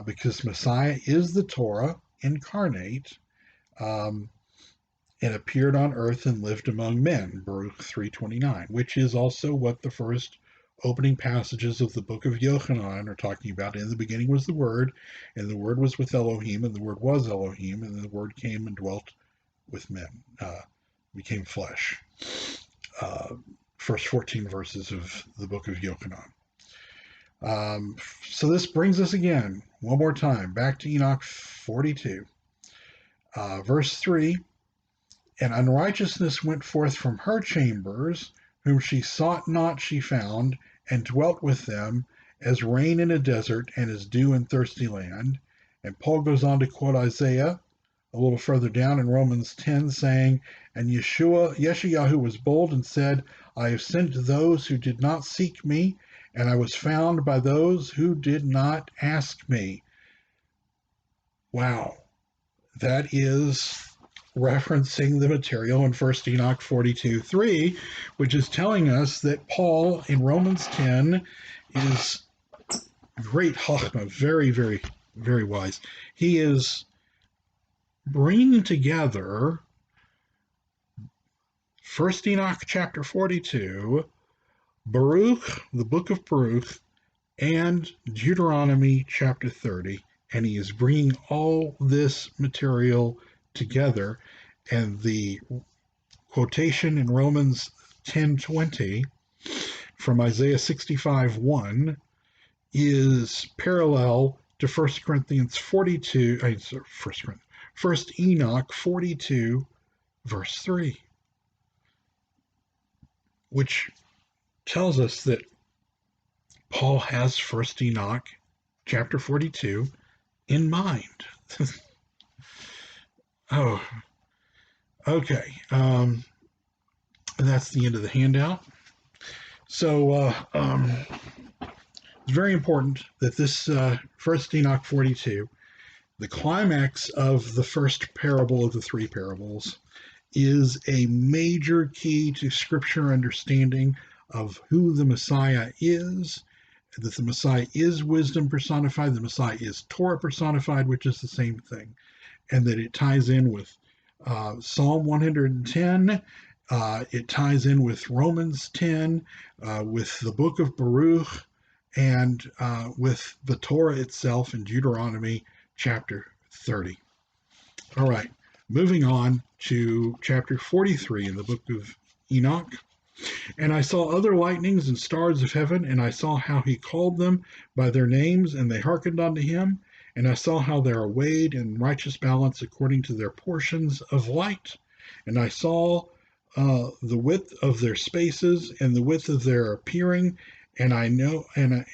S1: because Messiah is the Torah incarnate, and appeared on earth and lived among men, Baruch 3:29, which is also what the first opening passages of the book of Yochanan are talking about. In the beginning was the Word, and the Word was with Elohim, and the Word was Elohim, and the Word came and dwelt with men, became flesh. First 14 verses of the book of Yochanan. So this brings us again, one more time, back to Enoch 42. Verse 3, "And unrighteousness went forth from her chambers, whom she sought not she found, and dwelt with them, as rain in a desert, and as dew in thirsty land." And Paul goes on to quote Isaiah a little further down in Romans 10, saying, "And Yeshayahu was bold and said, I have sent those who did not seek me, and I was found by those who did not ask me." Wow. That is referencing the material in 1 Enoch 42:3, which is telling us that Paul in Romans 10 is great chachma, very, very, very wise. He is bringing together 1 Enoch chapter 42, Baruch, the book of Baruch, and Deuteronomy chapter 30, and he is bringing all this material together. And the quotation in Romans 10:20 from Isaiah 65:1 is parallel to 1 Corinthians 42, 1 Enoch 42, verse 3, which tells us that Paul has 1 Enoch chapter 42 in mind. Oh, okay. That's the end of the handout. So it's very important that this 1 Enoch 42, the climax of the first parable of the three parables, is a major key to scripture understanding of who the Messiah is, that the Messiah is wisdom personified, the Messiah is Torah personified, which is the same thing, and that it ties in with Psalm 110. It ties in with Romans 10, with the book of Baruch, and with the Torah itself in Deuteronomy chapter 30. All right, moving on to chapter 43 in the book of Enoch. And I saw other lightnings and stars of heaven, and I saw how he called them by their names, and they hearkened unto him. And I saw how they are weighed in righteous balance according to their portions of light. And I saw the width of their spaces and the width of their appearing, and I know and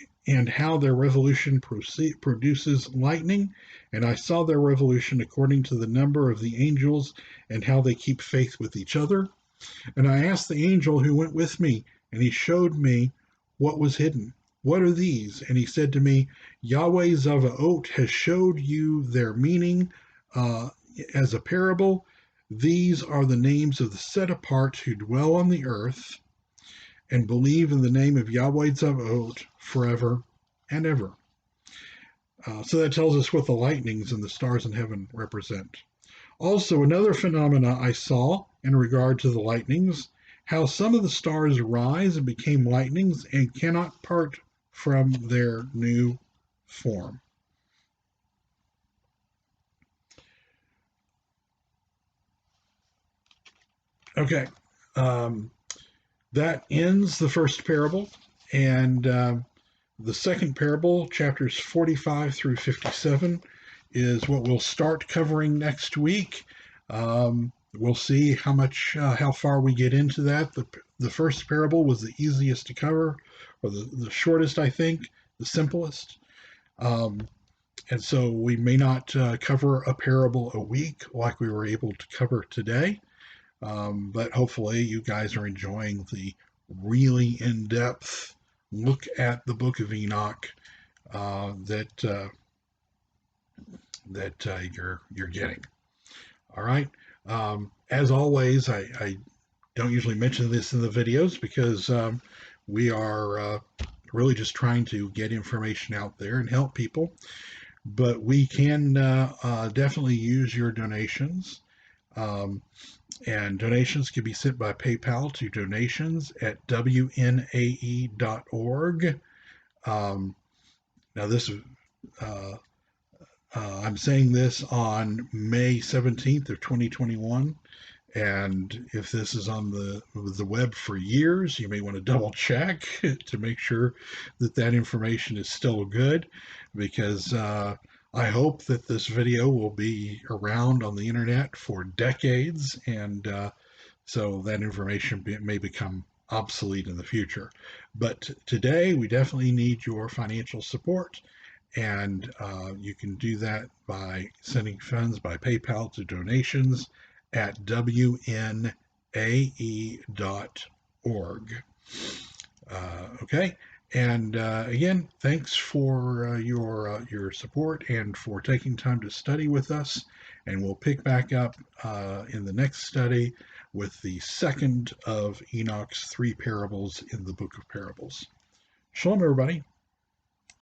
S1: how their revolution produces lightning. And I saw their revolution according to the number of the angels, and how they keep faith with each other. And I asked the angel who went with me, and he showed me what was hidden. What are these? And he said to me, Yahweh Zavaot has showed you their meaning as a parable. These are the names of the set apart who dwell on the earth and believe in the name of Yahweh Zavaot forever and ever. So that tells us what the lightnings and the stars in heaven represent. Also, another phenomena I saw in regard to the lightnings, how some of the stars rise and became lightnings and cannot part from their new form. Okay, that ends the first parable, and the second parable, chapters 45 through 57, is what we'll start covering next week. We'll see how far we get into that. The first parable was the easiest to cover, or the shortest, I think, the simplest. And so we may not cover a parable a week like we were able to cover today. But hopefully you guys are enjoying the really in-depth look at the book of Enoch that you're getting. All right. As always, I don't usually mention this in the videos because we are really just trying to get information out there and help people. But we can definitely use your donations. And donations can be sent by PayPal to donations@wnae.org. Now, this I'm saying this on May 17th of 2021. And if this is on the web for years, you may want to double check to make sure that information is still good, because I hope that this video will be around on the internet for decades, and so that information may become obsolete in the future. But today, we definitely need your financial support, and you can do that by sending funds by PayPal to donations@wnae.org. Okay, and again, thanks for your support and for taking time to study with us. And we'll pick back up in the next study with the second of Enoch's three parables in the book of parables. Shalom, everybody.